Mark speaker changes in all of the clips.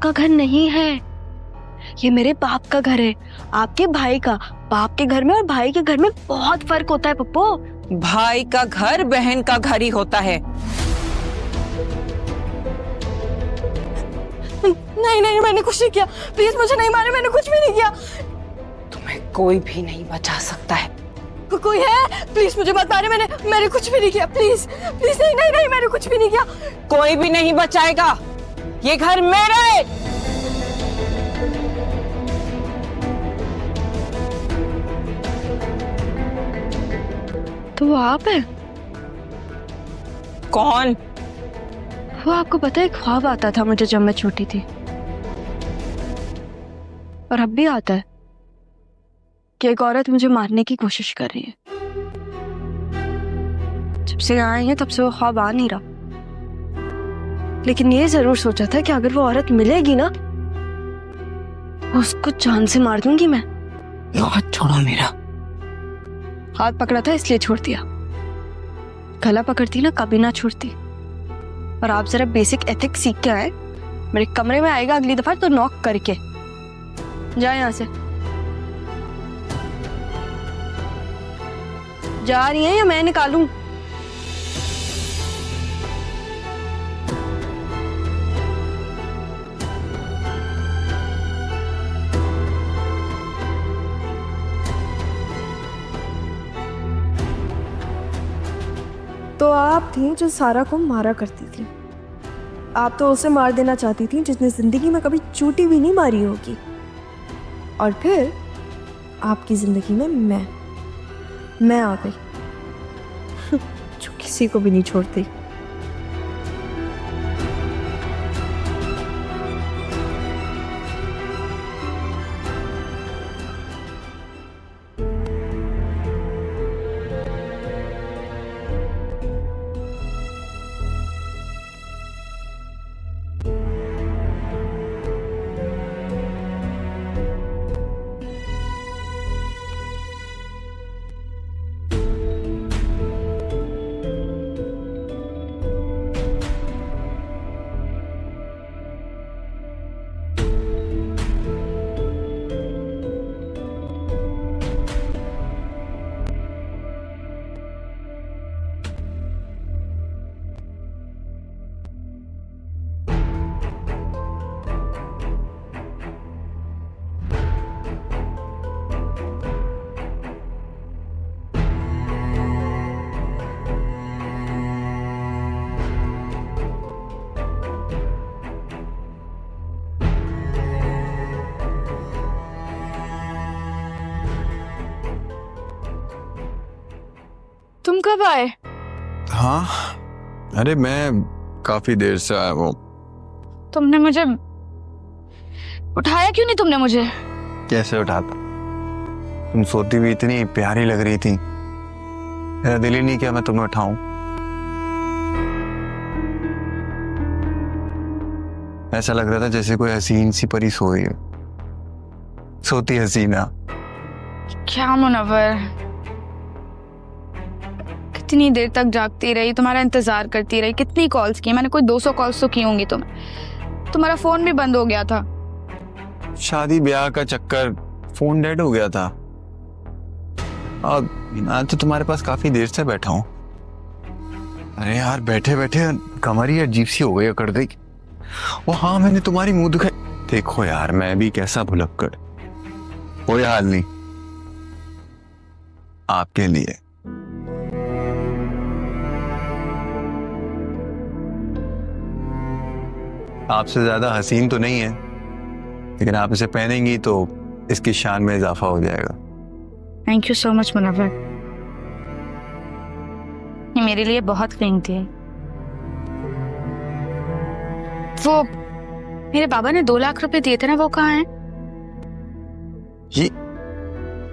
Speaker 1: आपका घर नहीं है, ये मेरे बाप का घर है, आपके भाई का। बाप के घर में और भाई के घर में बहुत फर्क होता है पप्पू।
Speaker 2: भाई का घर बहन का घर ही होता है।
Speaker 1: नहीं नहीं, मैंने कुछ नहीं किया, प्लीज मुझे नहीं मारे, मैंने कुछ भी नहीं किया।
Speaker 2: तुम्हें कोई भी नहीं बचा सकता है।
Speaker 1: कोई है? प्लीज मुझे मत मारे, मैंने कुछ भी नहीं किया, प्लीज प्लीज। नहीं नहीं नहीं, मैंने कुछ भी नहीं किया।
Speaker 2: कोई भी नहीं बचाएगा, ये घर मेरा है।
Speaker 1: तो वो आप है?
Speaker 2: कौन?
Speaker 1: वो आपको पता है, एक ख्वाब आता था मुझे जब मैं छोटी थी, और अब भी आता है कि एक औरत मुझे मारने की कोशिश कर रही है। जब से यहाँ आई है तब से वो ख्वाब आ नहीं रहा, लेकिन ये जरूर सोचा था कि अगर वो औरत मिलेगी ना, उसको जान से मार दूंगी मैं।
Speaker 2: हाथ छोड़ो मेरा।
Speaker 1: हाथ पकड़ा था इसलिए छोड़ दिया, गला पकड़ती ना कभी ना छोड़ती। और आप जरा बेसिक एथिक्स सीख के आए। मेरे कमरे में आएगा अगली दफा तो नॉक करके जाए यहां से। जा रही है या मैं निकालूं?
Speaker 3: तो आप थी जो सारा को मारा करती थी। आप तो उसे मार देना चाहती थी जिसने जिंदगी में कभी चूटी भी नहीं मारी होगी। और फिर आपकी जिंदगी में मैं आ गई जो किसी को भी नहीं छोड़ती।
Speaker 1: तुम कब आए?
Speaker 4: हाँ, अरे मैं काफी देर से आया हूँ।
Speaker 1: तुमने मुझे उठाया क्यों नहीं? तुमने मुझे
Speaker 4: कैसे उठाता? तुम सोती हुई इतनी प्यारी लग रही थी, मेरा दिल ही नहीं किया मैं तुम्हें उठाऊं। ऐसा लग रहा था जैसे कोई हसीन सी परी सो रही है, सोती हसीना।
Speaker 1: क्या मुनव्वर, कितनी देर तक जागती रही, तुम्हारा इंतजार करती रही, कितनी कॉल्स की मैंने, कोई 200 कॉल्स तो की होंगी तुम्हें। तुम्हारा फोन भी बंद हो गया था।
Speaker 4: शादी ब्याह का चक्कर, फोन डेड हो गया था। और मैं तो तुम्हारे पास काफी देर से बैठा हूँ। अरे यार, बैठे बैठे कमर ही अजीब सी हो गई, अकड़ गई। वो हाँ, मैंने तुम्हारी मुंह दिखाई। देखो यार, मैं भी कैसा भुलक्कड़। कोई हाल नहीं, आपके लिए। आपसे ज्यादा हसीन तो नहीं है, लेकिन आप इसे पहनेंगी तो इसकी शान में इजाफा हो जाएगा।
Speaker 1: Thank you so much Munawar, ये मेरे लिए बहुत कीमती है। वो मेरे बाबा ने 2 लाख रुपए दिए थे ना, वो कहाँ हैं?
Speaker 4: ये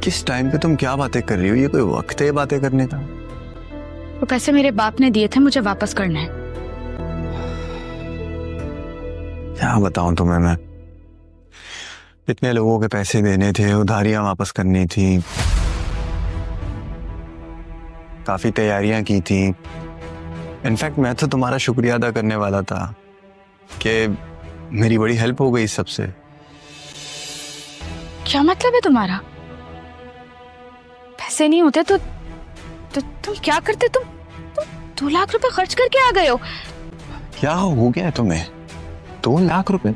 Speaker 4: किस टाइम पे तुम क्या बातें कर रही हो? ये कोई वक्त है बातें करने का?
Speaker 1: वो पैसे मेरे बाप ने दिए थे, मुझे वापस करना है।
Speaker 4: क्या बताऊं तुम्हें मैं, इतने लोगों के पैसे देने थे, उधारियां वापस करनी थी, काफी तैयारियां की थी। इनफैक्ट मैं तो तुम्हारा शुक्रिया अदा करने वाला था कि मेरी बड़ी हेल्प हो गई इस सबसे।
Speaker 1: क्या मतलब है तुम्हारा? पैसे नहीं होते तो तुम क्या करते? तुम 2 लाख रुपए खर्च करके आ गए हो।
Speaker 4: क्या हो गया है तुम्हें? 2 लाख रुपए?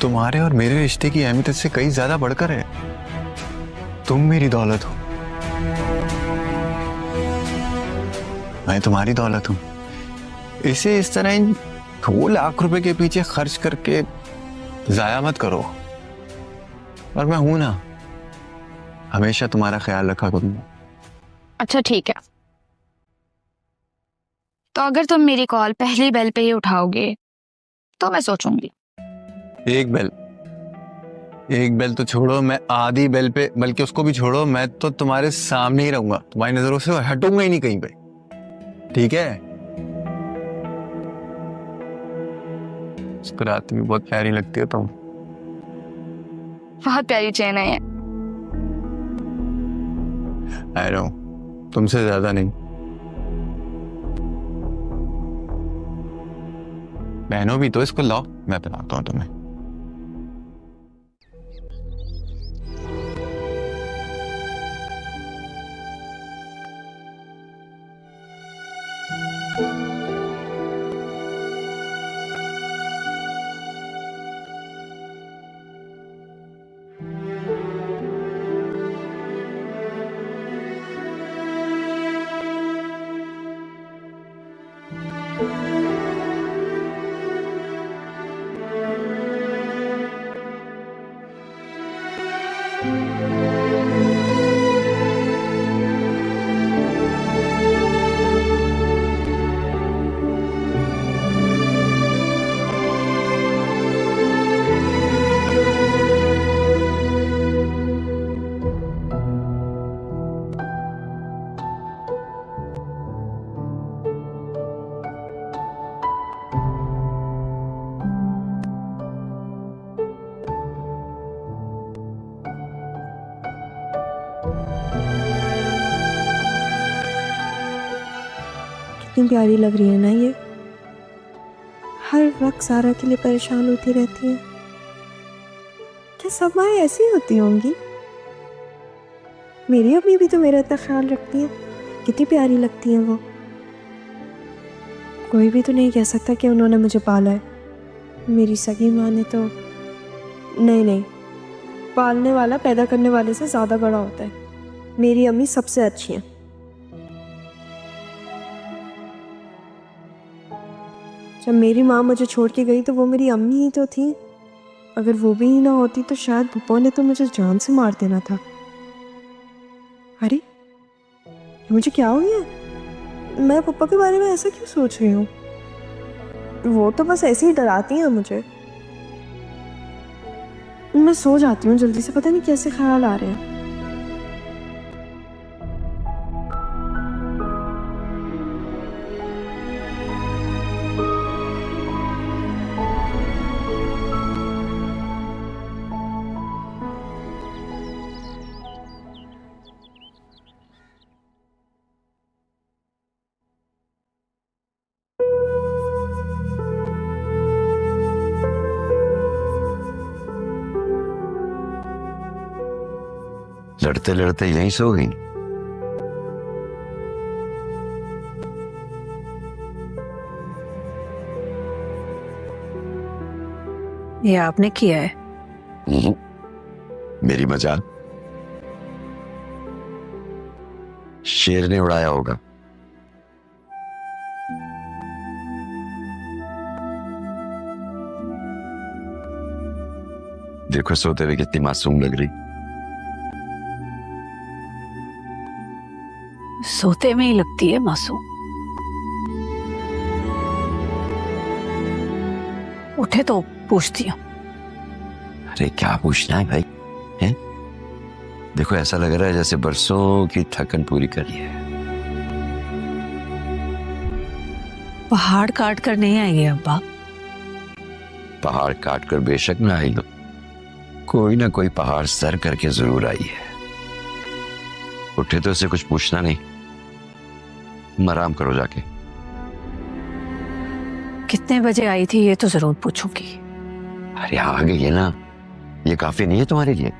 Speaker 4: तुम्हारे और मेरे रिश्ते की अहमियत से कहीं ज्यादा बढ़कर है। तुम मेरी दौलत हो, मैं तुम्हारी दौलत हूं। इसे इस तरह इन 2 लाख रुपए के पीछे खर्च करके जाया मत करो। और मैं हूं ना, हमेशा तुम्हारा ख्याल रखा करूंगा।
Speaker 1: अच्छा ठीक है, तो अगर तुम मेरी कॉल पहली बेल पे ही उठाओगे तो मैं सोचूंगी।
Speaker 4: एक बेल तो छोड़ो, मैं आधी बेल पे, बल्कि उसको भी छोड़ो, मैं तो तुम्हारे सामने ही रहूंगा, तुम्हारी नजरों से हटूंगा ही नहीं कहीं पे। ठीक है? रात में बहुत प्यारी लगती है तुम।
Speaker 1: बहुत प्यारी चेन है ये।
Speaker 4: आई नो, तुमसे ज्यादा नहीं। बहनों भी तो, इसको लाओ, मैं पिलाता हूँ तुम्हें।
Speaker 3: कितनी प्यारी लग रही है ना ये। हर वक्त सारा के लिए परेशान होती रहती है। क्या सब माएँ ऐसी होती होंगी? मेरी अम्मी भी तो मेरा इतना ख्याल रखती है। कितनी प्यारी लगती है वो। कोई भी तो नहीं कह सकता कि उन्होंने मुझे पाला है। मेरी सगी माँ ने तो नहीं, पालने वाला पैदा करने वाले से ज़्यादा बड़ा होता है। मेरी अम्मी सबसे अच्छी है। जब मेरी माँ मुझे छोड़ के गई तो वो मेरी अम्मी ही तो थी। अगर वो भी ना होती तो शायद पप्पा ने तो मुझे जान से मार देना था। अरे मुझे क्या हो गया? मैं पप्पा के बारे में ऐसा क्यों सोच रही हूँ? वो तो बस ऐसे ही डराती हैं मुझे। मैं सो जाती हूँ जल्दी से, पता नहीं कैसे ख्याल आ रहे हैं।
Speaker 5: लड़ते लड़ते यहीं सो गई।
Speaker 2: ये आपने किया है?
Speaker 5: मेरी मजाल शेर ने उड़ाया होगा। देखो सोते हुए कितनी मासूम लग रही।
Speaker 2: सोते में ही लगती है मासूम। उठे तो पूछती हूँ।
Speaker 5: अरे क्या पूछना है भाई, हैं? देखो ऐसा लग रहा है जैसे बरसों की थकन पूरी कर ली है।
Speaker 2: पहाड़ काट कर नहीं आएंगे अब्बा।
Speaker 5: पहाड़ काट कर बेशक ना आई लो, कोई ना कोई पहाड़ सर करके जरूर आई है। उठे तो उसे कुछ पूछना नहीं, तुम आराम करो जाके।
Speaker 2: कितने बजे आई थी ये तो जरूर पूछूंगी।
Speaker 5: अरे आ गई है ना, ये काफी नहीं है तुम्हारे लिए?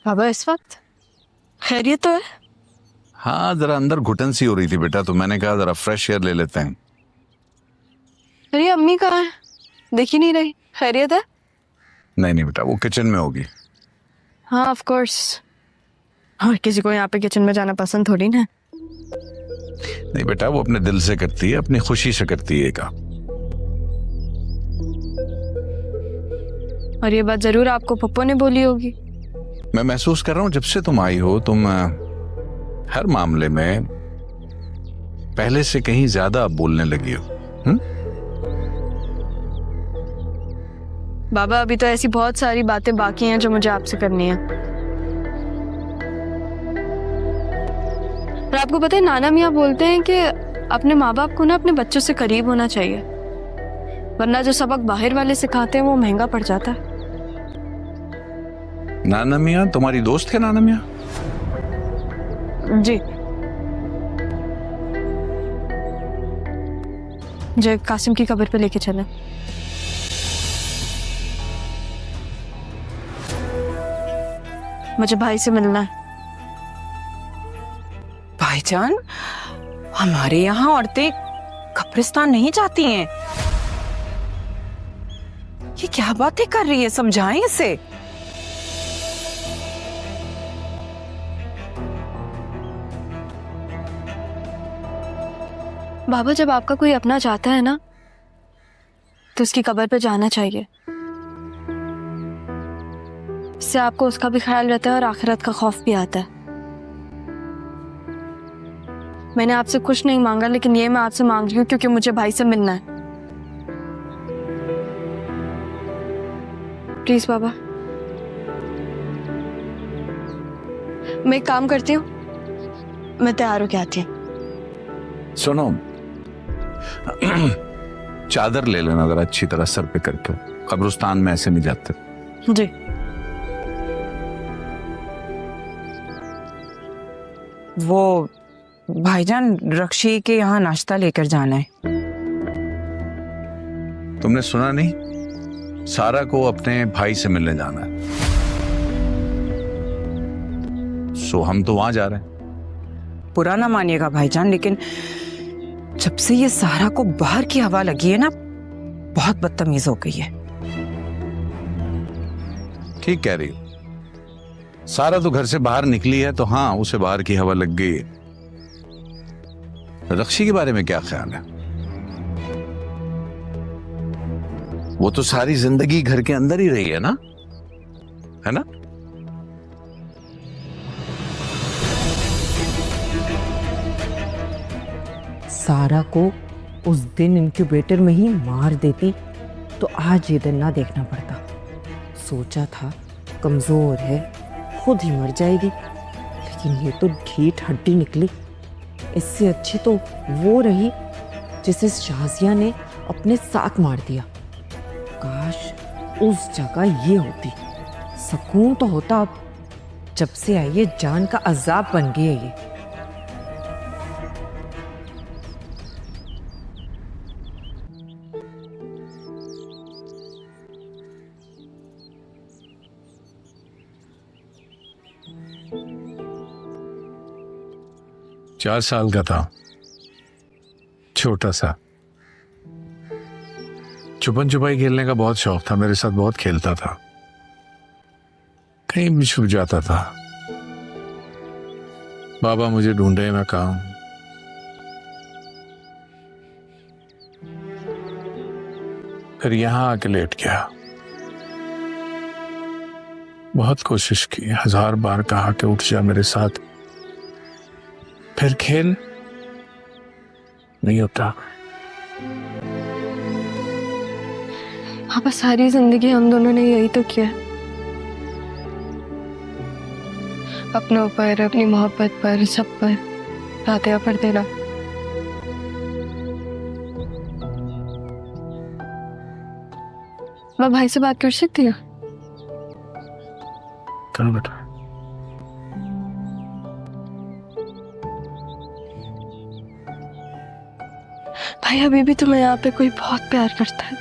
Speaker 1: बाबा इस वक्त खैरियत तो है?
Speaker 6: हाँ, जरा अंदर घुटन सी हो रही थी बेटा, तो मैंने कहा जरा फ्रेश एयर ले लेते हैं।
Speaker 1: अरे अम्मी कहाँ है? दिख ही नहीं रही। खैरियत है?
Speaker 6: नहीं नहीं बेटा, वो किचन में होगी।
Speaker 1: हाँ ऑफ कोर्स। और किसी को यहाँ पे किचन में जाना पसंद थोड़ी ना।
Speaker 6: नहीं बेटा, वो अपने दिल से करती है, अपनी खुशी से करती है काम।
Speaker 1: और ये बात जरूर आपको पप्पू ने बोली होगी।
Speaker 6: मैं महसूस कर रहा हूँ जब से तुम आई हो, तुम हर मामले में पहले से कहीं ज्यादा बोलने लगी हो।
Speaker 1: बाबा अभी तो ऐसी बहुत सारी बातें बाकी हैं जो मुझे आपसे करनी है। और आपको पता है नाना मियाँ बोलते हैं कि अपने माँ बाप को ना अपने बच्चों से करीब होना चाहिए, वरना जो सबक बाहर वाले सिखाते हैं वो महंगा पड़ जाता है।
Speaker 6: नाना मियाँ तुम्हारी दोस्त है? नाना मियाँ
Speaker 1: जी मुझे कासिम की कब्र पे लेके चले। मुझे भाई से मिलना है।
Speaker 2: भाईजान, हमारे यहाँ औरतें कब्रिस्तान नहीं जाती हैं। ये क्या बातें कर रही है, समझाएं इसे।
Speaker 1: बाबा जब आपका कोई अपना चाहता है ना तो उसकी कब्र पे जाना चाहिए। इससे आपको उसका भी ख्याल रहता है और आखिरत का खौफ भी आता है। मैंने आपसे कुछ नहीं मांगा, लेकिन ये मैं आपसे मांग रही हूँ क्योंकि मुझे भाई से मिलना है। प्लीज बाबा। मैं एक काम करती हूँ, मैं तैयार होके आती हूँ।
Speaker 6: सुनो, चादर ले लेना जरा अच्छी तरह सर पे करके, कब्रिस्तान में ऐसे नहीं जाते।
Speaker 1: जी
Speaker 2: वो भाईजान, रक्षी के यहाँ नाश्ता लेकर जाना है।
Speaker 6: तुमने सुना नहीं? सारा को अपने भाई से मिलने जाना है। सो हम तो वहां जा रहे हैं।
Speaker 2: बुरा ना मानिएगा भाईजान, लेकिन जब से ये सारा को बाहर की हवा लगी है ना, बहुत बदतमीज हो गई है।
Speaker 6: ठीक कह रही हो। सारा तो घर से बाहर निकली है तो हाँ, उसे बाहर की हवा लग गई है। रक्षी के बारे में क्या ख्याल है? वो तो सारी जिंदगी घर के अंदर ही रही है ना, है ना?
Speaker 7: सारा को उस दिन इनक्यूबेटर में ही मार देती तो आज ये दिन ना देखना पड़ता। सोचा था कमजोर है, खुद ही मर जाएगी, लेकिन ये तो ढीठ हड्डी निकली। इससे अच्छी तो वो रही जिसे शाजिया ने अपने साथ मार दिया। काश उस जगह ये होती, सुकून तो होता। अब जब से आई है जान का अजाब बन गई है ये।
Speaker 6: चार साल का था, छोटा सा। छुपन छुपाई खेलने का बहुत शौक था, मेरे साथ बहुत खेलता था, कहीं भी छुप जाता था। बाबा मुझे ढूंढे, मैं कहा फिर यहां आके लेट गया। बहुत कोशिश की, 1000 बार कहा कि उठ जा मेरे साथ, फिर खेल नहीं होता।
Speaker 1: हाँ, बस सारी जिंदगी हम दोनों ने यही तो किया है, अपनों पर, अपनी मोहब्बत पर, सब पर रातें पर देना। मैं भाई से बात कर सकती हूँ?
Speaker 6: चलो बेटा।
Speaker 1: भाई अभी भी तुम्हें यहाँ पे कोई बहुत प्यार करता है।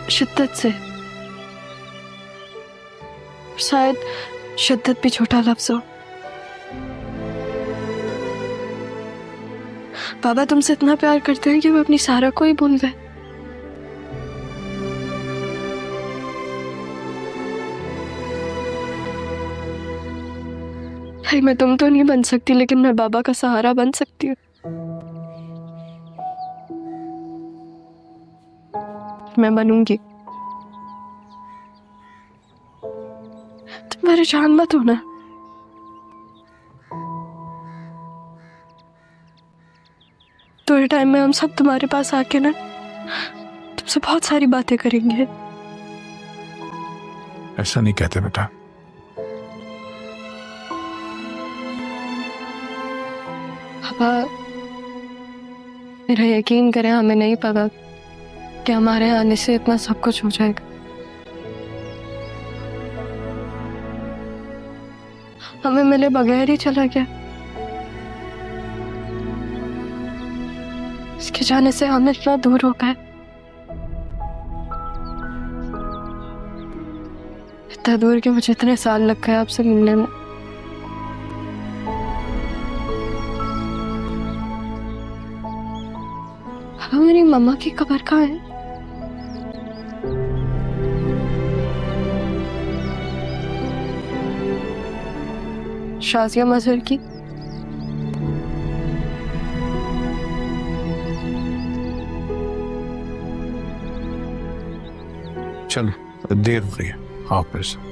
Speaker 1: शिद्दत से। शायद शिद्दत भी छोटा लफ्ज हो। बाबा तुमसे इतना प्यार करते हैं कि वो अपनी सारा को ही भूल गए। भाई मैं तुम तो नहीं बन सकती, लेकिन मैं बाबा का सहारा बन सकती हूँ। मैं बनूंगी। तुम परेशान मत होना। थोड़े टाइम में हम सब तुम्हारे पास आके ना तुमसे बहुत सारी बातें करेंगे।
Speaker 6: ऐसा नहीं कहते बेटा।
Speaker 1: पापा मेरा यकीन करें, हमें नहीं पता कि हमारे आने से इतना सब कुछ हो जाएगा। हमें मिले बगैर ही चला गया। इसके जाने से हम इतना दूर हो गए, इतना दूर कि मुझे इतने साल लग गए आपसे मिलने में। पापा मेरी मम्मा की कब्र कहाँ है? शाजिया मजहर की।
Speaker 6: चलो देर हो रही है, आओ फिर से।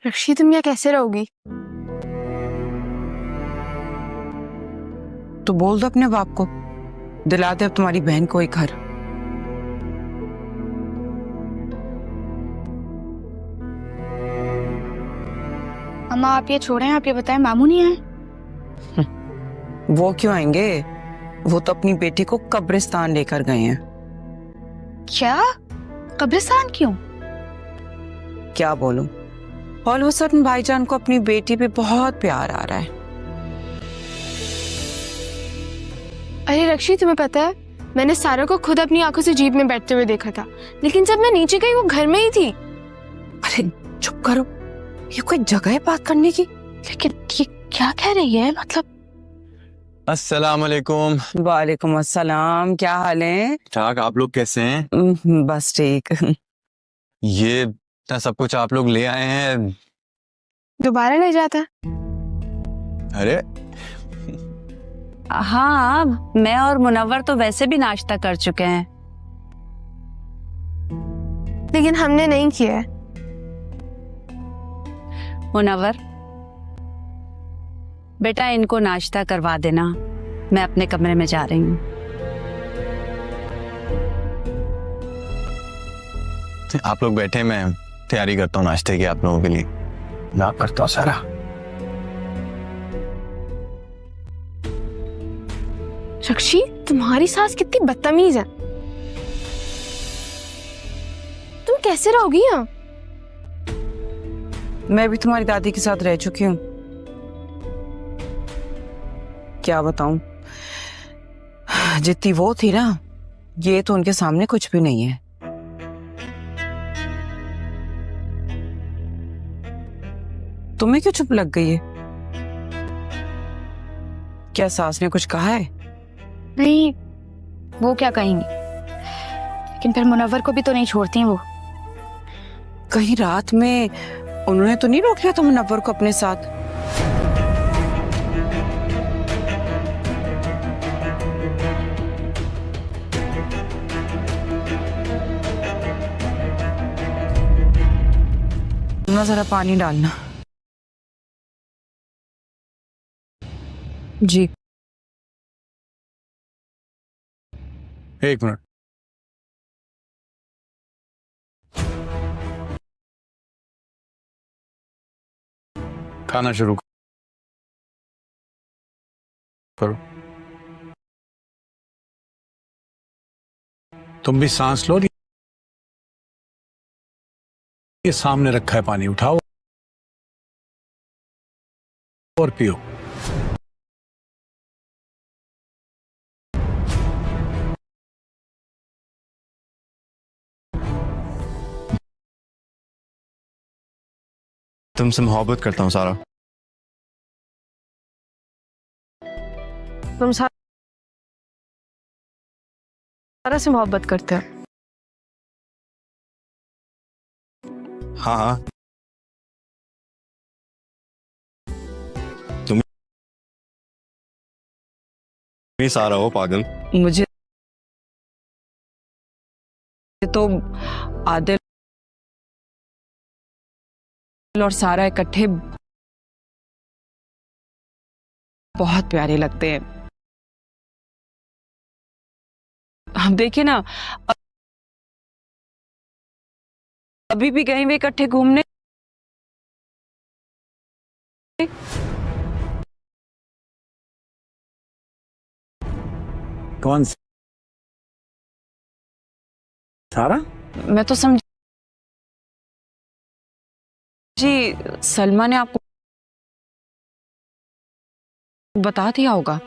Speaker 1: रक्षी तुम यहाँ कैसे रहोगी?
Speaker 2: तो बोल दो अपने बाप को, दिला दे अब तुम्हारी बहन को एक घर।
Speaker 8: अम्मा आप ये छोड़ें, आप ये बताएं मामू नहीं आए?
Speaker 2: वो क्यों आएंगे? वो तो अपनी बेटी को कब्रिस्तान लेकर गए हैं।
Speaker 8: क्या? कब्रिस्तान क्यों?
Speaker 2: क्या बोलूं, ऑल ऑफ सडन भाईजान को अपनी बेटी पे बहुत प्यार आ रहा है।
Speaker 9: अरे रक्षी तुम्हें पता है, मैंने सारा को खुद अपनी आंखों से जीप में बैठते हुए देखा था, लेकिन जब मैं नीचे गई वो घर में ही थी।
Speaker 2: अरे चुप करो, ये कोई जगह है बात करने की?
Speaker 8: लेकिन ये क्या कह रही है? मतलब
Speaker 4: अस्सलाम वालेकुम।
Speaker 2: वालेकुम अस्सलाम, क्या हाल है?
Speaker 4: ठाक, आप लोग कैसे हैं?
Speaker 2: बस ठीक।
Speaker 4: ये सब कुछ आप लोग ले आए हैं?
Speaker 9: दोबारा ले जाता।
Speaker 4: अरे
Speaker 10: हाँ, मैं और मुनव्वर तो वैसे भी नाश्ता कर चुके हैं।
Speaker 9: लेकिन हमने नहीं किया है।
Speaker 10: मुनव्वर बेटा इनको नाश्ता करवा देना, मैं अपने कमरे में जा रही हूँ।
Speaker 4: आप लोग बैठे, मैं तैयारी करता हूँ नाश्ते की आप लोगों के लिए।
Speaker 6: ना करता हूँ सारा।
Speaker 9: रक्षी तुम्हारी सास कितनी बदतमीज है। तुम कैसे रहोगी यहाँ?
Speaker 2: मैं भी तुम्हारी दादी के साथ रह चुकी हूँ, क्या बताऊं। जितनी वो थी ना, ये तो उनके सामने कुछ भी नहीं है। तुम्हें क्यों चुप लग गई है? क्या सास ने कुछ कहा है?
Speaker 9: नहीं, वो क्या कहेंगी।
Speaker 8: लेकिन फिर मुनव्वर को भी तो नहीं छोड़ती हैं वो।
Speaker 2: कहीं रात में उन्होंने तो नहीं रोक लिया था मुनव्वर को अपने साथ? ना जरा पानी डालना। जी।
Speaker 6: एक मिनट। खाना शुरू करो। तुम भी सांस लो। ये सामने रखा है पानी, उठाओ और पियो।
Speaker 4: तुमसे मोहब्बत करता हूँ सारा।
Speaker 1: तुम सारा से मोहब्बत करते हो?
Speaker 4: हाँ हाँ, तुम ही सारा हो पागल।
Speaker 2: मुझे तो आदिल और सारा इकट्ठे बहुत प्यारे लगते हैं। हम देखिए ना, अभी भी कहीं भी इकट्ठे घूमने।
Speaker 6: कौन सारा?
Speaker 2: मैं तो समझी सलमा ने आपको बता दिया होगा।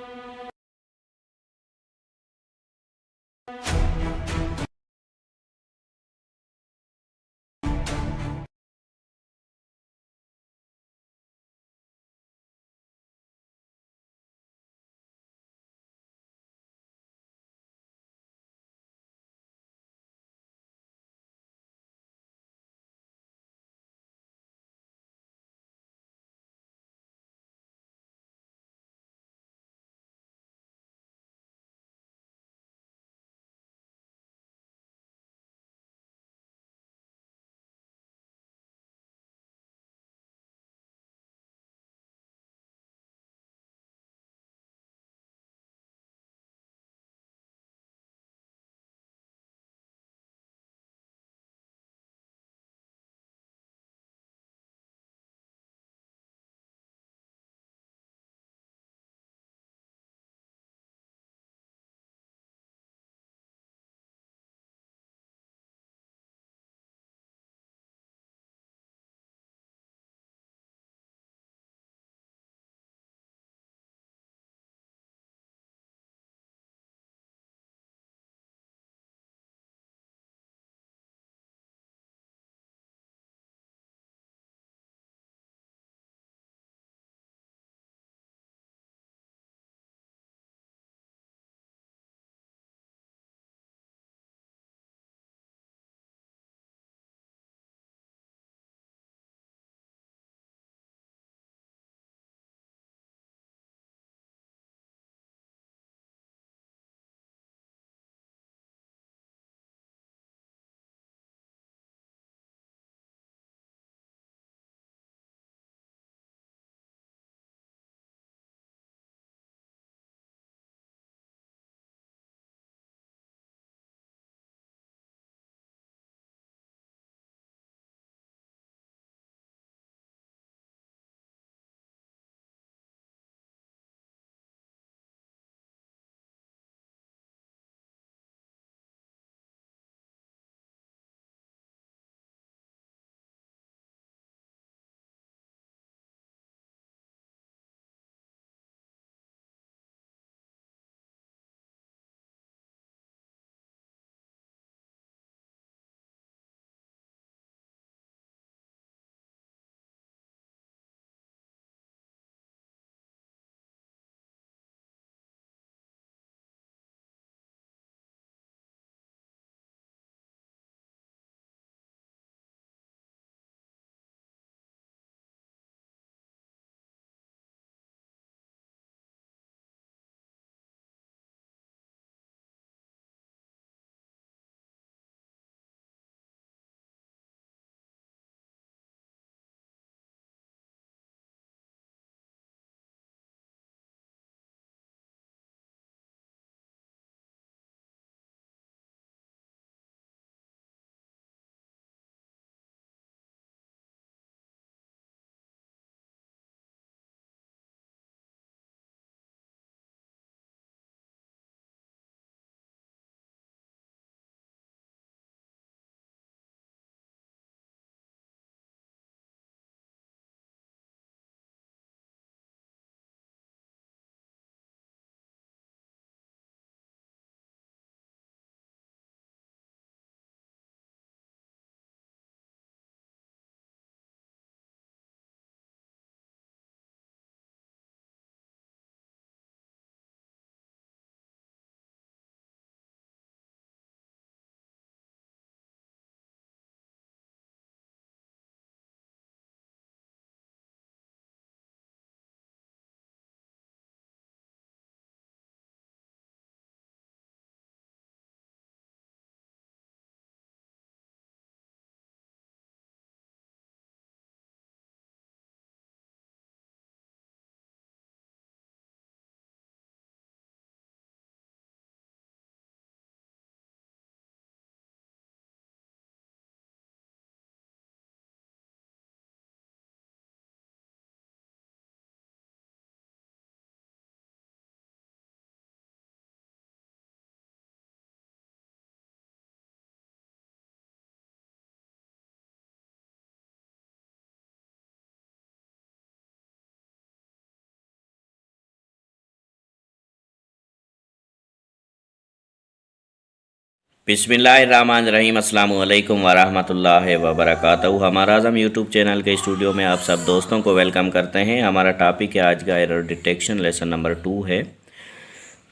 Speaker 11: बिस्मिल्लाहिर्रहमानिर्रहीम अस्सलामु अलैकुम वरहमतुल्लाहि वबरकातुहू। हमारा आज़म यूट्यूब चैनल के स्टूडियो में आप सब दोस्तों को वेलकम करते हैं। हमारा टॉपिक है आज का एरर डिटेक्शन, लेसन नंबर 2 है।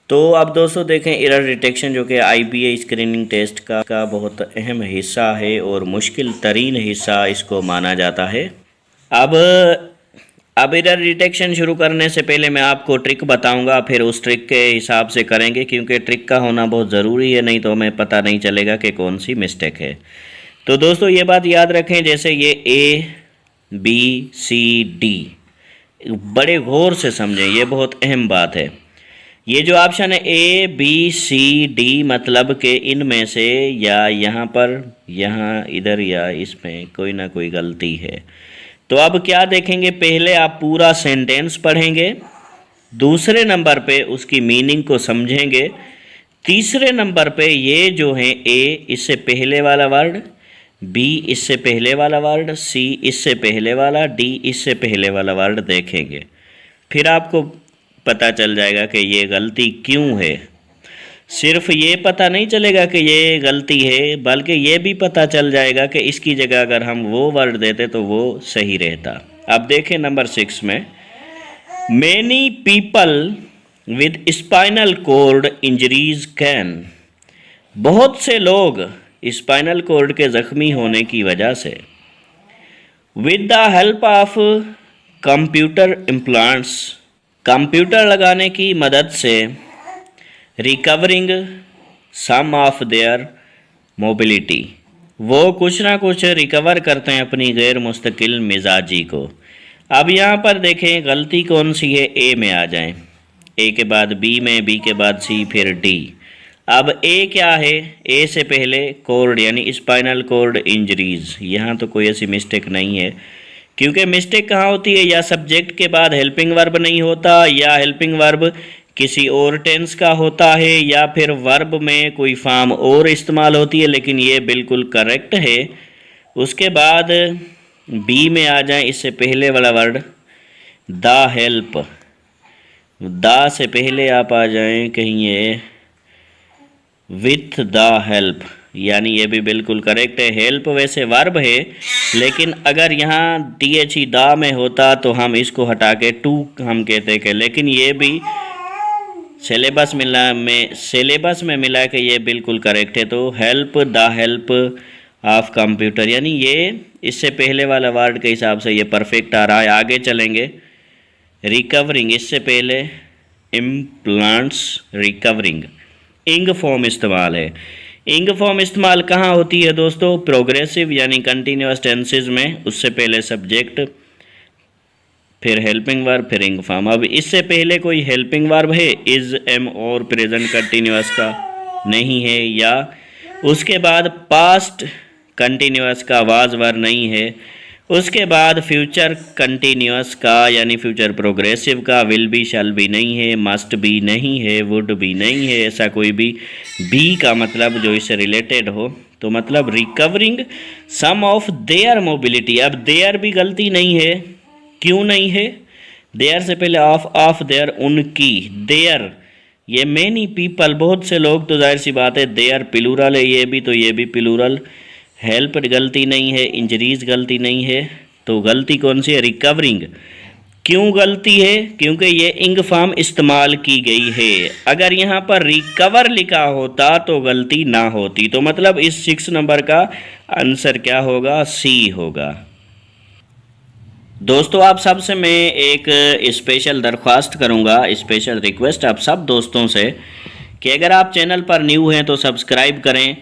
Speaker 11: तो अब दोस्तों देखें, एरर डिटेक्शन जो कि IBA स्क्रीनिंग टेस्ट का बहुत अहम हिस्सा है और मुश्किल तरीन हिस्सा इसको माना जाता है। अब एरर डिटेक्शन शुरू करने से पहले मैं आपको ट्रिक बताऊंगा, फिर उस ट्रिक के हिसाब से करेंगे, क्योंकि ट्रिक का होना बहुत ज़रूरी है, नहीं तो हमें पता नहीं चलेगा कि कौन सी मिस्टेक है। तो दोस्तों ये बात याद रखें, जैसे ये A B C D, बड़े गौर से समझें, ये बहुत अहम बात है। ये जो ऑप्शन है A B C D, मतलब कि इनमें से या यहाँ पर, यहाँ, इधर या इसमें कोई ना कोई गलती है। तो अब क्या देखेंगे, पहले आप पूरा सेंटेंस पढ़ेंगे, दूसरे नंबर पे उसकी मीनिंग को समझेंगे, तीसरे नंबर पे ये जो है A इससे पहले वाला वर्ड, B इससे पहले वाला वर्ड, C इससे पहले वाला, D इससे पहले वाला वर्ड देखेंगे। फिर आपको पता चल जाएगा कि ये गलती क्यों है। सिर्फ ये पता नहीं चलेगा कि ये गलती है, बल्कि ये भी पता चल जाएगा कि इसकी जगह अगर हम वो वर्ड देते तो वो सही रहता। अब देखें नंबर 6 में, many people with spinal cord injuries can, बहुत से लोग स्पाइनल कॉर्ड के ज़ख्मी होने की वजह से, with the help of computer implants, computer लगाने की मदद से, recovering some of their mobility, वो कुछ ना कुछ रिकवर करते हैं अपनी गैर मुस्तकिल मिजाजी को। अब यहाँ पर देखें गलती कौन सी है, A में आ जाएं, A के बाद B में, B के बाद C, फिर D। अब A क्या है, A से पहले कॉर्ड यानी स्पाइनल कॉर्ड इंजरीज, यहाँ तो कोई ऐसी मिस्टेक नहीं है, क्योंकि मिस्टेक कहाँ होती है, या सब्जेक्ट के बाद हेल्पिंग वर्ब नहीं होता, या हेल्पिंग वर्ब किसी और टेंस का होता है, या फिर वर्ब में कोई फॉर्म और इस्तेमाल होती है, लेकिन ये बिल्कुल करेक्ट है। उसके बाद B में आ जाएं, इससे पहले वाला वर्ड द हेल्प, द से पहले आप आ जाएं कहीं ये विथ द हेल्प, यानी ये भी बिल्कुल करेक्ट है। हेल्प वैसे वर्ब है, लेकिन अगर यहाँ THE द में होता तो हम इसको हटा के टू हम कहते कि, लेकिन ये भी सिलेबस में मिला कि ये बिल्कुल करेक्ट है। तो help, the help of computer, यानी ये इससे पहले वाला वर्ड के हिसाब से ये परफेक्ट आ रहा है। आगे चलेंगे, रिकवरिंग, इससे पहले इम्प्लांट्स, रिकवरिंग, इंग फॉर्म इस्तेमाल है। इंग फॉर्म इस्तेमाल कहाँ होती है दोस्तों, प्रोग्रेसिव यानी कंटिन्यूअस टेंसेज में, उससे पहले सब्जेक्ट, फिर हेल्पिंग वर्ब, फिर इंग फॉर्म। अब इससे पहले कोई हेल्पिंग वर्ब है, इज, एम और प्रेजेंट कंटिन्यूअस का नहीं है, या उसके बाद पास्ट कंटिन्यूअस का वाज वर नहीं है, उसके बाद फ्यूचर कंटिन्यूअस का यानी फ्यूचर प्रोग्रेसिव का विल बी, शैल बी नहीं है, मस्ट बी नहीं है, वुड बी नहीं है, ऐसा कोई भी बी का मतलब जो इससे रिलेटेड हो। तो मतलब recovering some of their mobility. अब देयर भी गलती नहीं है, क्यों नहीं है, देयर से पहले ऑफ देयर, उनकी, देयर ये मैनी पीपल, बहुत से लोग, तो जाहिर सी बात है देयर प्लूरल है, ये भी, तो ये भी प्लूरल। हेल्प गलती नहीं है, इंजरीज गलती नहीं है, तो गलती कौन सी है, रिकवरिंग। क्यों गलती है, क्योंकि ये इंग फॉर्म इस्तेमाल की गई है। अगर यहाँ पर रिकवर लिखा होता तो गलती ना होती। तो मतलब इस 6 नंबर का आंसर क्या होगा, C होगा। दोस्तों आप सब से मैं एक स्पेशल दरख्वास्त करूंगा, स्पेशल रिक्वेस्ट आप सब दोस्तों से, कि अगर आप चैनल पर न्यू हैं तो सब्सक्राइब करें,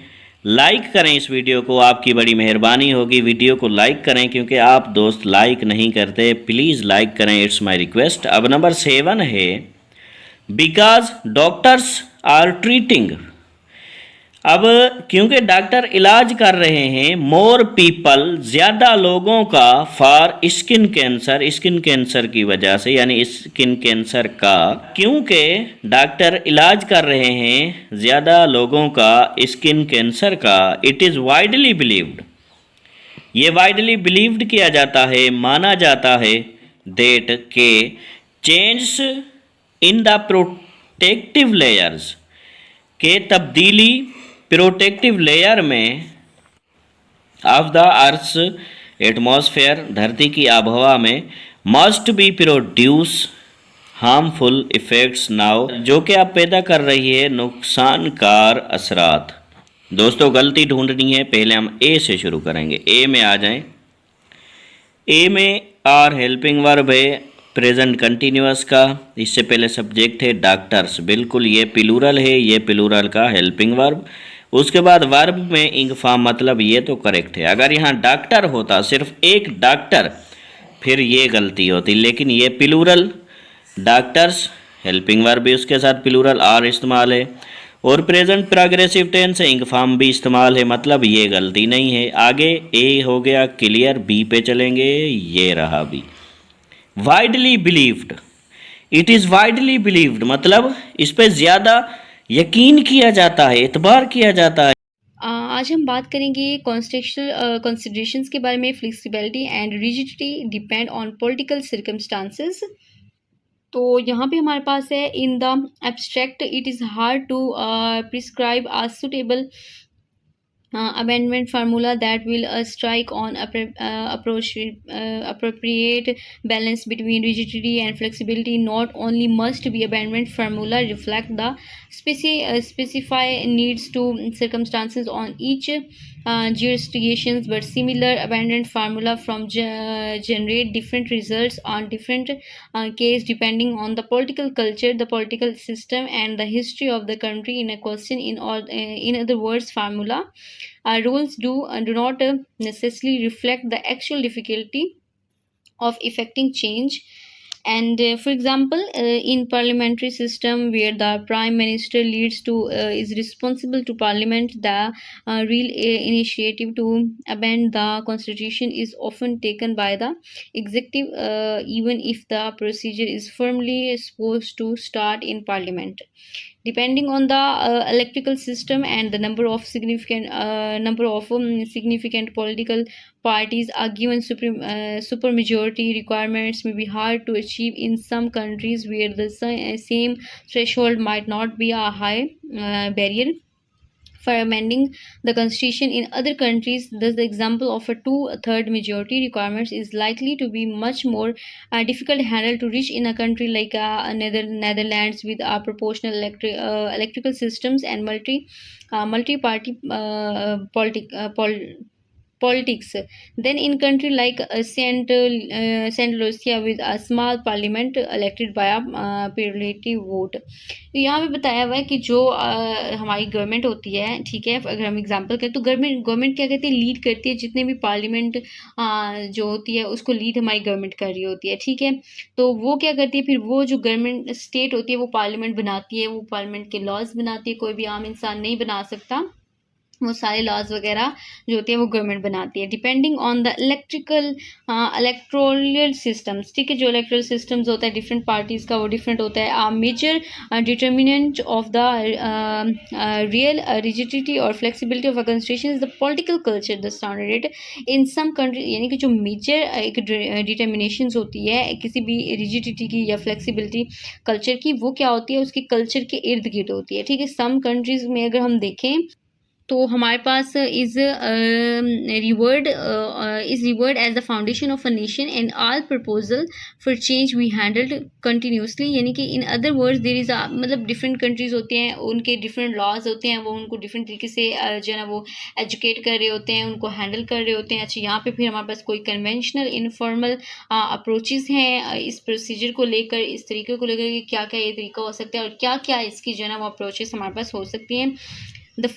Speaker 11: लाइक करें इस वीडियो को, आपकी बड़ी मेहरबानी होगी। वीडियो को लाइक करें, क्योंकि आप दोस्त लाइक नहीं करते, प्लीज़ लाइक करें, इट्स माय रिक्वेस्ट। अब नंबर 7 है, बिकॉज डॉक्टर्स आर ट्रीटिंग। अब क्योंकि डॉक्टर इलाज कर रहे हैं, मोर पीपल, ज़्यादा लोगों का, for skin cancer, skin cancer की वजह से, यानी स्किन कैंसर का, क्योंकि डॉक्टर इलाज कर रहे हैं ज़्यादा लोगों का स्किन कैंसर का, इट इज़ वाइडली बिलीव्ड, ये वाइडली बिलीव्ड किया जाता है, माना जाता है, दैट के change in the protective layers, के तब्दीली प्रोटेक्टिव लेयर में ऑफ द अर्थ्स एटमॉस्फेयर, धरती की आबहवा में, must be produce harmful effects now, जो कि आप पैदा कर रही है नुकसानकार असरात। दोस्तों गलती ढूंढनी है, पहले हम ए से शुरू करेंगे। ए में आ जाएं। ए में आर हेल्पिंग वर्ब है प्रेजेंट कंटिन्यूअस का, इससे पहले सब्जेक्ट है डॉक्टर्स, बिल्कुल ये प्लूरल है, ये प्लूरल का हेल्पिंग वर्ब। उसके बाद वर्ब में इंग फॉर्म, मतलब ये तो करेक्ट है। अगर यहाँ डॉक्टर होता, सिर्फ एक डॉक्टर, फिर ये गलती होती, लेकिन ये प्लूरल डॉक्टर्स, हेल्पिंग वर्ब भी उसके साथ प्लूरल आर इस्तेमाल है, और प्रेजेंट प्रोग्रेसिव टेंस से इंग फॉर्म भी इस्तेमाल है, मतलब ये गलती नहीं है। आगे ए हो गया क्लियर, बी पे चलेंगे, ये रहा B. Widely believed, it is widely believed, मतलब इस पे ज़्यादा यकीन किया जाता है, एतबार किया जाता है।
Speaker 12: आज हम बात करेंगे कॉन्स्टिट्यूशनल कंसिडरेशंस के बारे में। Flexibility and rigidity depend on political circumstances. तो यहाँ पे हमारे पास है, in the abstract it is hard to prescribe a suitable amendment formula that will strike on appropriate balance between rigidity and flexibility. Not only must be amendment formula reflect the specify needs to circumstances on each jurisdictions, but similar amendment formula from generate different results on different case depending on the political culture, the political system, and the history of the country in a question. In other words, formula rules do not necessarily reflect the actual difficulty of effecting change. And for example, in parliamentary system where the prime minister leads to is responsible to parliament, the real initiative to amend the constitution is often taken by the executive, even if the procedure is firmly supposed to start in parliament. Depending on the electoral system and the number of significant political parties are given, supermajority requirements may be hard to achieve in some countries where the same threshold might not be a high barrier for amending the constitution. In other countries, thus the example of a 2/3 majority requirements is likely to be much more difficult to handle to reach in a country like Netherlands with proportional electrical systems and multi-party politics. Then in country like Saint Lucia with a small parliament elected by a plurality vote. तो यहाँ पे बताया हुआ है कि जो हमारी government होती है, ठीक है, अगर हम एग्जांपल करें तो गवर्नमेंट क्या कहती है, लीड करती है, जितने भी पार्लियामेंट जो होती है उसको लीड हमारी गवर्नमेंट कर रही होती है, ठीक है। तो वो क्या करती है, फिर वो जो गवर्नमेंट स्टेट होती है वो पार्लियामेंट बनाती है, वो पार्लियामेंट के लॉज बनाती है, कोई भी आम इंसान नहीं बना सकता, वो सारे लॉज वगैरह जो होते हैं वो गवर्नमेंट बनाती है। Depending on the electoral systems, ठीक है, जो इलेक्ट्रल सिस्टम्स होता है डिफरेंट पार्टीज़ का वो डिफरेंट होता है। A major determinant of the real rigidity और flexibility of a constitution is the political culture, the standard in some country. यानी कि जो मेजर एक डिटर्मिनेशंस होती है किसी भी रिजिडिटी की या फ्लेक्सिबिलिटी कल्चर की, वो क्या होती है, उसके कल्चर के इर्द गिर्द होती है, ठीक है। सम कंट्रीज़ में अगर हम देखें तो हमारे पास is revered as the foundation of a nation and all proposal for change we handled continuously. यानी कि in other words there is मतलब डिफरेंट कंट्रीज़ होते हैं, उनके डिफरेंट लॉज होते हैं, वो उनको डिफरेंट तरीके से जो है ना वो एजुकेट कर रहे होते हैं, उनको हैंडल कर रहे होते हैं। अच्छा, यहाँ पे फिर हमारे पास कोई कन्वेंशनल इनफॉर्मल अप्रोचेज़ हैं इस प्रोसीजर को लेकर, इस तरीके को लेकर कि क्या क्या ये तरीका हो सकता है और क्या क्या इसकी जो है ना वो अप्रोचेस हमारे पास हो सकती हैं। The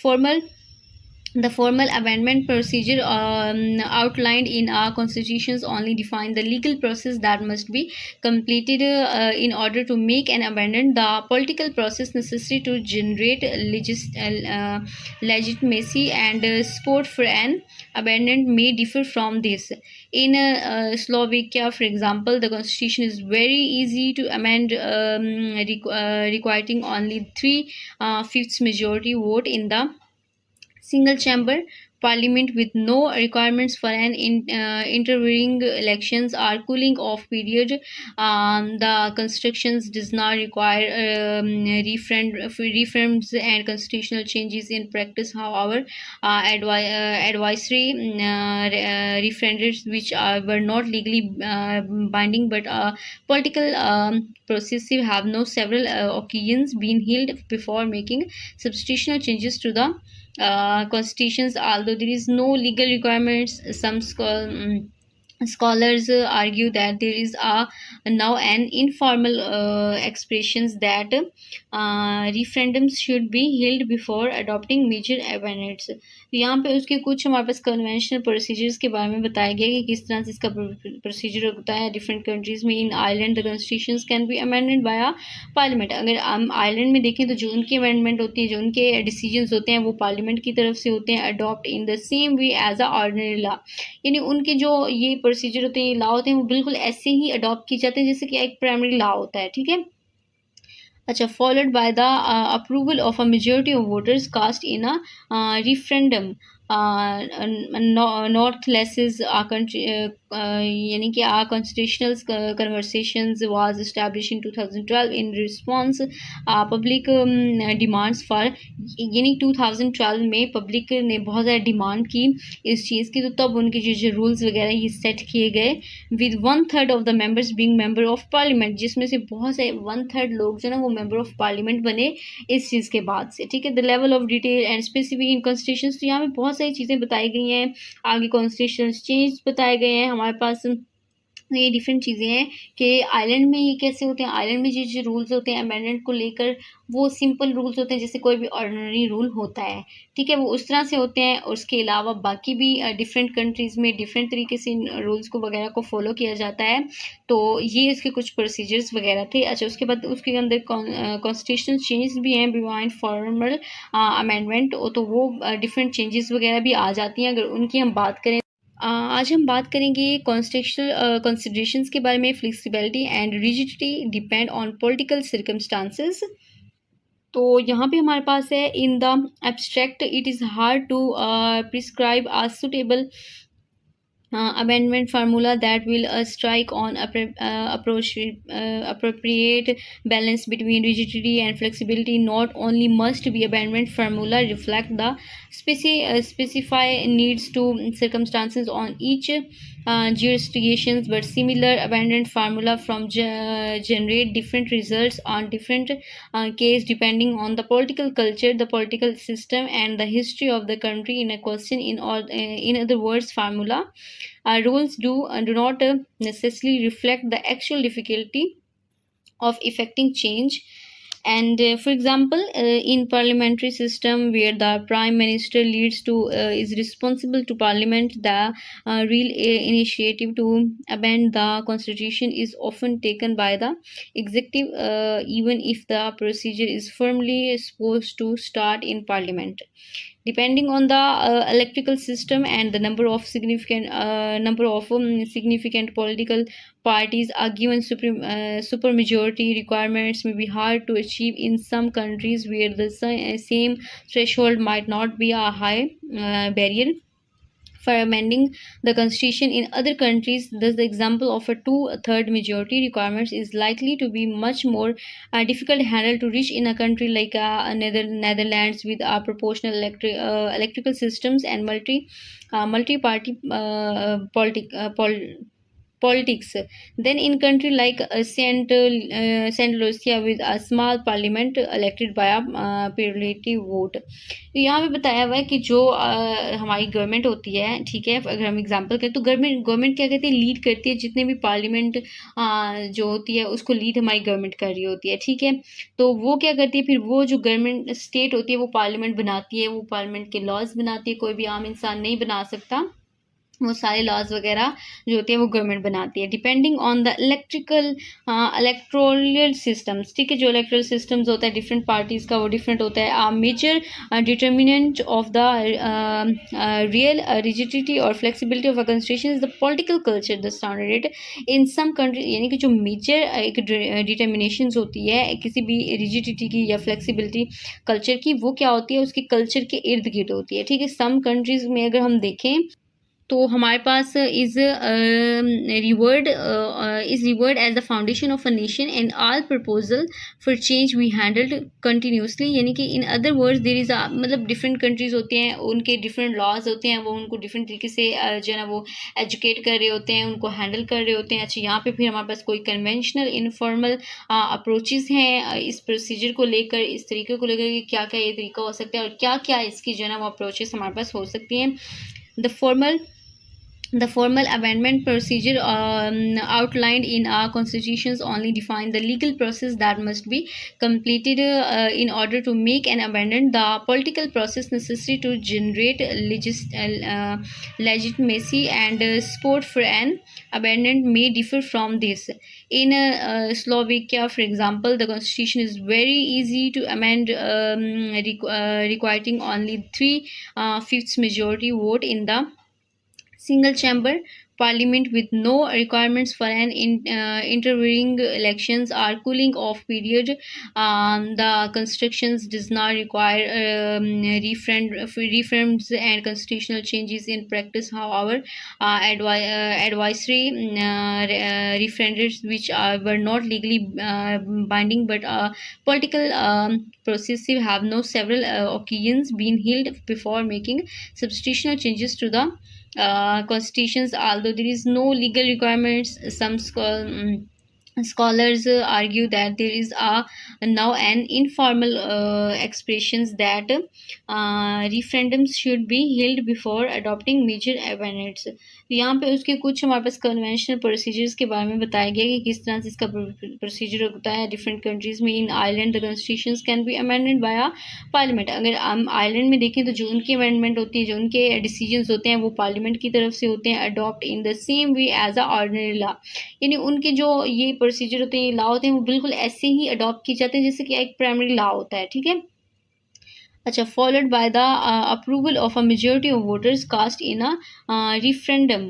Speaker 12: formal amendment procedure outlined in our constitutions only define the legal process that must be completed in order to make an amendment. The political process necessary to generate legitimacy and support for an amendment may differ from this. In Slovakia, for example, the constitution is very easy to amend, requiring only 3/5 majority vote in the single chamber. parliament with no requirements for an intervening elections or cooling off period. The constructions does not require referendums and constitutional changes in practice. However, advisory referendums which were not legally binding but political processive have no several occasions been held before making substitutional changes to the constitutions. Although there is no legal requirements, some scholars argue that there is now an informal expressions that referendums should be held before adopting major amendments. तो यहाँ पे उसके कुछ हमारे पास conventional procedures के बारे में बताया गया कि किस तरह से इसका प्रोसीजर होता है डिफरेंट कंट्रीज में. इन Ireland the constitutions can be amended by parliament. अगर हम आयरलैंड में देखें तो जो उनकी अमेंडमेंट होती है, जो उनके डिसीजंस होते हैं वो पार्लियामेंट की तरफ से होते हैं adopt in the same way as a ordinary law. यानी उनके जो ये प्रोसीजर होते हैं, लॉ होते हैं, वो बिल्कुल ऐसे ही अडॉप्ट किए जाते हैं जैसे कि एक प्राइमरी लॉ होता है. ठीक है. अच्छा, followed by the approval of a majority of voters cast in a referendum. Nonetheless यानी कि our constitutional conversations was establish in 2012 in response public demands for. यानी 2012 में पब्लिक ने बहुत ज़्यादा डिमांड की इस चीज़ की, तो तब उनके जो रूल्स वगैरह ये सेट किए गए with 1/3 of the members being member of parliament, जिसमें से बहुत से 1/3 लोग जो ना वो मेंबर ऑफ पार्लियामेंट बने इस चीज़ के बाद से. ठीक है. The level of detail and specific in constitution. तो यहाँ पे बहुत सारी चीज़ें बताई गई हैं, आगे कॉन्स्टिट्यूशनल चेंज बताए गए हैं हमारे पास. ये डिफरेंट चीज़ें हैं कि आइलैंड में ये कैसे होते हैं. आइलैंड में जो रूल्स होते हैं अमेंडमेंट को लेकर वो सिंपल रूल्स होते हैं जैसे कोई भी ऑर्डिनरी रूल होता है. ठीक है. वो उस तरह से होते हैं. और उसके अलावा बाकी भी डिफरेंट कंट्रीज़ में डिफरेंट तरीके से इन रूल्स को वगैरह को फॉलो किया जाता है. तो ये इसके कुछ प्रोसीजर्स वगैरह थे. अच्छा, उसके बाद उसके अंदर कॉन्स्टिट्यूशनल चेंजेस भी हैं बियॉन्ड फॉर्मल अमेंडमेंट. तो वो डिफरेंट चेंजेस वगैरह भी आ जाती हैं. अगर उनकी हम बात करें, आज हम बात करेंगे कॉन्स्टिट्यूशनल कंसिडरेशंस के बारे में. Flexibility and rigidity depend on political circumstances. तो यहाँ पे हमारे पास है in the abstract it is hard to prescribe a suitable amendment formula that will strike on appropriate balance between rigidity and flexibility. Not only must be amendment formula reflect the specify needs to circumstances on each jurisdictions, but similar amendment formula from generate different results on different case depending on the political culture, the political system, and the history of the country in a question. In other words, formula rules do not necessarily reflect the actual difficulty of effecting change. And for example, in parliamentary system where the prime minister leads to is responsible to parliament, the real initiative to amend the constitution is often taken by the executive, even if the procedure is firmly supposed to start in parliament. Depending on the electoral system and the number of significant political parties, a given supermajority requirements may be hard to achieve in some countries where the same threshold might not be a high barrier for amending the constitution. In other countries, thus the example of a 2/3 majority requirements is likely to be much more difficult to handle to reach in a country like Netherlands with proportional electrical systems and multi-party politics. Then in country like Saint Lucia with a small parliament elected by a plurality vote. तो यहाँ पे बताया हुआ है कि जो हमारी government होती है, ठीक है, अगर हम एग्जांपल करें तो गवर्नमेंट क्या कहते हैं, लीड करती है. जितने भी पार्लियामेंट जो होती है उसको लीड हमारी गवर्नमेंट कर रही होती है. ठीक है. तो वो क्या करती है, फिर वो जो गवर्नमेंट स्टेट होती है वो पार्लियामेंट बनाती है, वो पार्लियामेंट के लॉज बनाती है. कोई भी आम इंसान नहीं बना सकता. वो सारे लॉज वगैरह जो होते हैं वो गवर्नमेंट बनाती है depending on the electoral systems. ठीक है, जो इलेक्ट्रल सिस्टम्स होता है डिफरेंट पार्टीज़ का वो डिफरेंट होता है। A major determinant of the real rigidity और flexibility of a constitution is the political culture the standard in some country. यानी कि जो मेजर एक डिटर्मिनेशंस होती है किसी भी रिजिडिटी की या फ्लेक्सिबिलिटी कल्चर की, वो क्या होती है उसके कल्चर के इर्द गिर्द होती है। ठीक है, सम कंट्रीज़ में अगर हम देखें तो हमारे पास is revered as the foundation of a nation and all proposal for change we handled continuously. यानी कि in other words there is मतलब डिफरेंट कंट्रीज़ होते हैं, उनके डिफरेंट लॉज होते हैं, वो उनको डिफरेंट तरीके से जो है ना वो एजुकेट कर रहे होते हैं, उनको हैंडल कर रहे होते हैं। अच्छा, यहाँ पे फिर हमारे पास कोई कन्वेंशनल इनफॉर्मल अप्रोचेज़ हैं इस प्रोसीजर को लेकर, इस तरीके को लेकर कि क्या क्या ये तरीका हो सकता है और क्या क्या इसकी जो है ना वो अप्रोचेस हमारे पास हो सकती हैं। The formal amendment procedure outlined in our constitutions only define the legal process that must be completed in order to make an amendment. The political process necessary to generate legitimacy and support for an amendment may differ from this. In Slovakia, for example, the constitution is very easy to amend, requiring only 3/5 majority vote in the single chamber parliament with no requirements for an intervening elections or cooling off period. The constitutions does not require referendums and constitutional changes in practice. However, advisory referendums which were not legally binding but political processive have no several occasions been held before making substitutional changes to the constitutions. Although there is no legal requirements, some scholars argue that there is now an informal expressions that referendums should be held before adopting major amendments. तो यहाँ पे उसके कुछ हमारे पास conventional procedures के बारे में बताया गया कि किस तरह से इसका प्रोसीजर होता है डिफरेंट कंट्रीज़ में। इन Ireland the constitutions can be amended by parliament. अगर हम आयरलैंड में देखें तो जो उनकी अमेंडमेंट होती है, जो उनके डिसीजंस होते हैं वो पार्लियामेंट की तरफ से होते हैं, adopt in the same way as a ordinary law. यानी उनके जो ये प्रोसीजर होते हैं, लॉ होते हैं, वो बिल्कुल ऐसे ही अडॉप्ट किए जाते हैं जैसे कि एक प्राइमरी लॉ होता है। ठीक है, अच्छा, followed by the approval of a majority of voters cast in a referendum.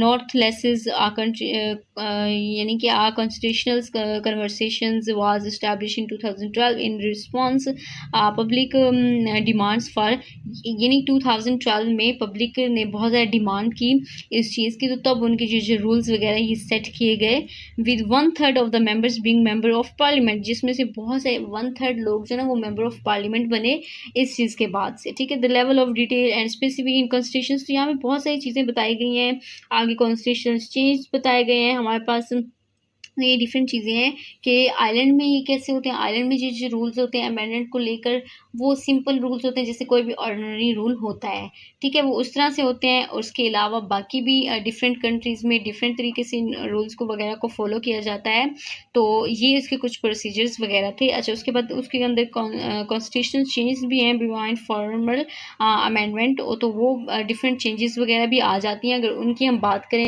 Speaker 12: Northleses our country यानी कि our constitutional conversations was established in 2012 in response public demands for, यानी 2012 में पब्लिक ने बहुत ज़्यादा डिमांड की इस चीज़ की, तो तब उनके जो रूल्स वगैरह ये सेट किए गए with 1/3 of the members being member of parliament, जिसमें से बहुत से 1/3 लोग जो ना वो मेंबर ऑफ पार्लियामेंट बने इस चीज़ के बाद से। ठीक है, the level of detail and specific in constitution, तो यहाँ पे बहुत सारी चीज़ें बताई गई हैं, आगे कॉन्स्टिट्यूशन चेंज बताए गए हैं हमारे पास। ये डिफरेंट चीज़ें हैं कि आइलैंड में ये कैसे होते हैं। आइलैंड में जो रूल्स होते हैं अमेंडमेंट को लेकर वो सिंपल रूल्स होते हैं जैसे कोई भी ऑर्डिनरी रूल होता है। ठीक है, वो उस तरह से होते हैं। और उसके अलावा बाकी भी डिफरेंट कंट्रीज़ में डिफरेंट तरीके से इन रूल्स को वगैरह को फॉलो किया जाता है। तो ये इसके कुछ प्रोसीजर्स वगैरह थे। अच्छा, उसके बाद उसके अंदर कॉन्स्टिट्यूशनल चेंजेस भी हैं बिहाइंड फॉर्मल अमेंडमेंट, तो वो डिफरेंट चेंजेस वगैरह भी आ जाती हैं। अगर उनकी हम बात करें